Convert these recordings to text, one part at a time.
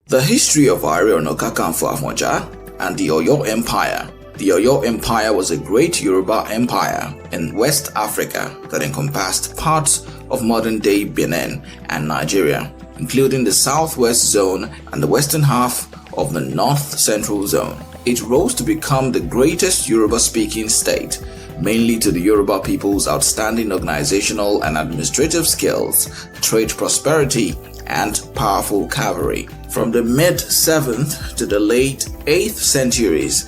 The history of Aare Kakanfo Afonja and the Oyo Empire. The Oyo Empire was a great Yoruba empire in West Africa that encompassed parts of modern-day Benin and Nigeria, including the southwest zone and the western half of the north-central zone. It rose to become the greatest Yoruba-speaking state, mainly to the Yoruba people's outstanding organizational and administrative skills, trade prosperity, and powerful cavalry. From the mid-7th to the late 8th centuries,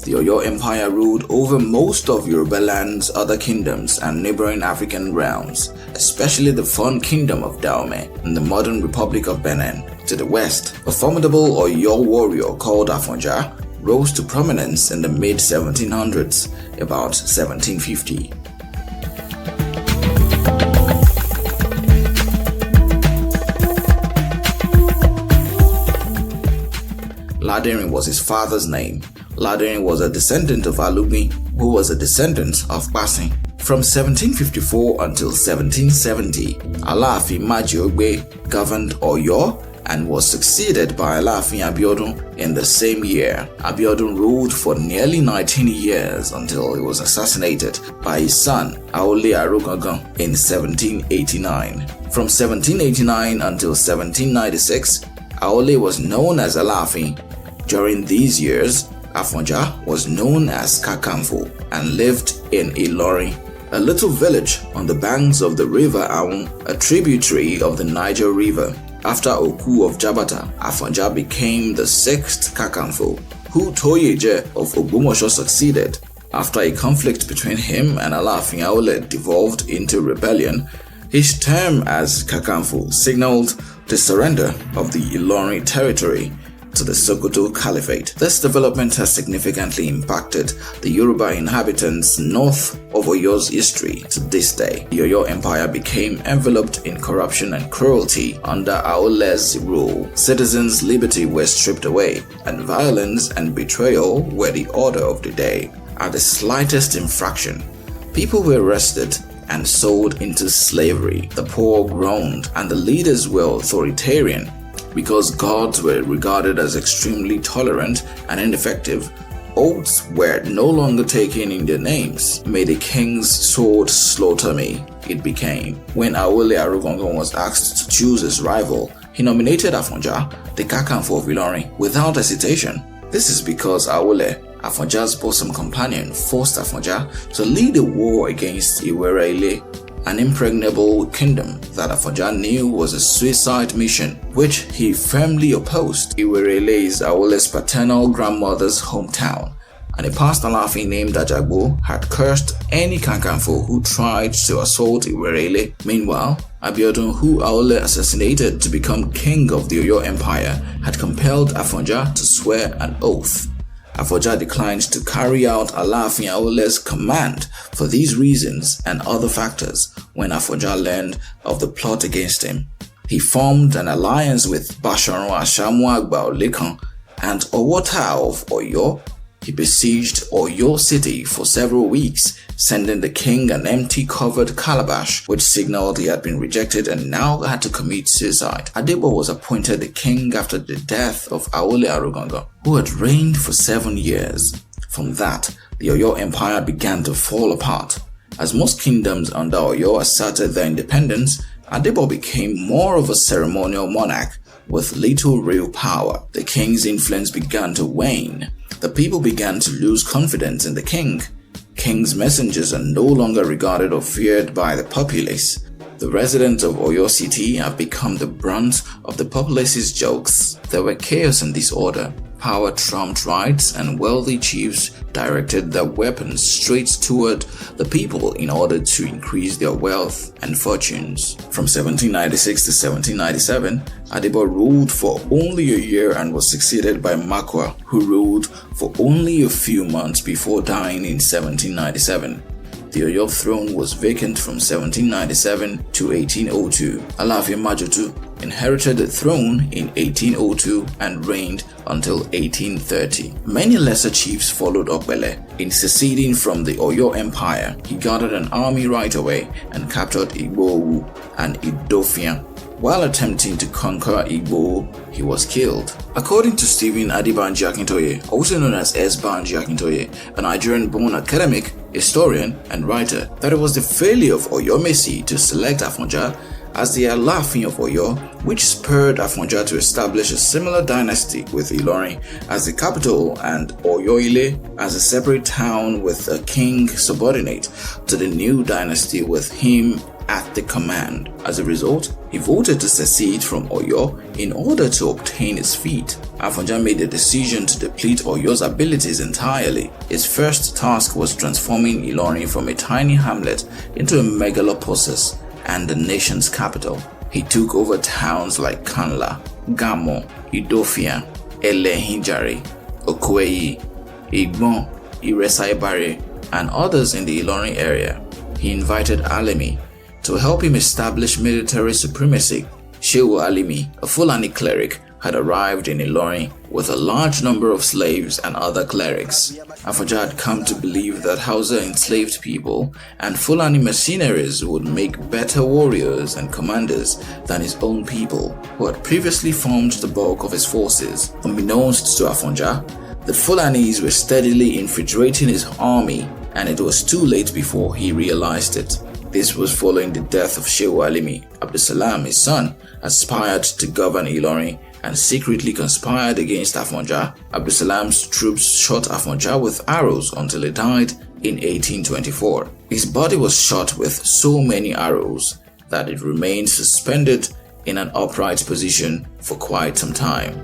the Oyo Empire ruled over most of Yorubaland's other kingdoms and neighboring African realms, especially the Fon Kingdom of Dahomey and the modern Republic of Benin. To the west, a formidable Oyo warrior called Afonja rose to prominence in the mid-1700s, about 1750. Laderin was his father's name. Laderin was a descendant of Alugbin, who was a descendant of Pasin. From 1754 until 1770, Alaafin Majeogbe governed Oyo and was succeeded by Alaafin Abiodun in the same year. Abiodun ruled for nearly 19 years until he was assassinated by his son Aole Arogangan in 1789. From 1789 until 1796, Aole was known as Alaafin. During these years, Afonja was known as Kakanfo and lived in Ilorin, a little village on the banks of the River Awun, a tributary of the Niger River. After Oku of Jabata, Afonja became the 6th Kakanfo, who Toyeje of Ogbomoso succeeded. After a conflict between him and Alaafin Aole devolved into rebellion, his term as Kakanfo signaled the surrender of the Ilorin territory to the Sokoto Caliphate. This development has significantly impacted the Yoruba inhabitants north of Oyo's history to this day. The Oyo Empire became enveloped in corruption and cruelty under Aole's rule. Citizens' liberty was stripped away, and violence and betrayal were the order of the day. At the slightest infraction, people were arrested and sold into slavery. The poor groaned, and the leaders were authoritarian. Because gods were regarded as extremely tolerant and ineffective, oaths were no longer taken in their names. May the king's sword slaughter me, it became. When Aole Arogangan was asked to choose his rival, he nominated Afonja, the Kakanfo of Ilorin, without hesitation. This is because Aole, Afonja's bosom companion, forced Afonja to lead a war against Iwerele, an impregnable kingdom that Afonja knew was a suicide mission, which he firmly opposed. Iwerele is Aole's paternal grandmother's hometown, and a past Alaafin named Ajagbo had cursed any Kakanfo who tried to assault Iwerele. Meanwhile, Abiodun, who Aole assassinated to become king of the Oyo Empire, had compelled Afonja to swear an oath. Afonja declined to carry out Alaafin Aole's command for these reasons and other factors. When Afonja learned of the plot against him, he formed an alliance with Basharu Ashamu Agba and Owota of Oyo. He besieged Oyo city for several weeks, sending the king an empty covered calabash which signaled he had been rejected and now had to commit suicide. Adebo was appointed the king after the death of Aole Arogangan, who had reigned for 7 years. From that, the Oyo Empire began to fall apart. As most kingdoms under Oyo asserted their independence, Adebo became more of a ceremonial monarch with little real power. The king's influence began to wane. The people began to lose confidence in the king. King's messengers are no longer regarded or feared by the populace. The residents of Oyo City have become the brunt of the populace's jokes. There were chaos and disorder. Power trumped rights, and wealthy chiefs directed their weapons straight toward the people in order to increase their wealth and fortunes. From 1796 to 1797, Adebo ruled for only a year and was succeeded by Makwa, who ruled for only a few months before dying in 1797. The Oyo throne was vacant from 1797 to 1802. Alaafin Majeogbe inherited the throne in 1802 and reigned until 1830. Many lesser chiefs followed Okbele. In seceding from the Oyo Empire, he gathered an army right away and captured Igbo and Idofia. While attempting to conquer Igbo, he was killed. According to Stephen Adebanji Akintoye, also known as S. Banji Akintoye, a Nigerian-born academic, historian, and writer, that it was the failure of Oyomesi to select Afonja as the Alaafin of Oyo, which spurred Afonja to establish a similar dynasty with Ilorin as the capital and Oyo-Ile as a separate town with a king subordinate to the new dynasty with him at the command. As a result, he voted to secede from Oyo in order to obtain his feet. Afonja made the decision to deplete Oyo's abilities entirely. His first task was transforming Ilorin from a tiny hamlet into a megalopolis and the nation's capital. He took over towns like Kanla, Gamo, Idofia, Elehijari, Okwei, Igbon, Iresaibare, and others in the Ilorin area. He invited Alimi to help him establish military supremacy. Shehu Alimi, a Fulani cleric, had arrived in Ilorin with a large number of slaves and other clerics. Afonja had come to believe that Hausa enslaved people and Fulani mercenaries would make better warriors and commanders than his own people, who had previously formed the bulk of his forces. Unbeknownst to Afonja, the Fulanis were steadily infiltrating his army, and it was too late before he realized it. This was following the death of Shehu Alimi. Abdulsalam, his son, aspired to govern Ilorin and secretly conspired against Afonja. Abdulsalam's troops shot Afonja with arrows until he died in 1824. His body was shot with so many arrows that it remained suspended in an upright position for quite some time.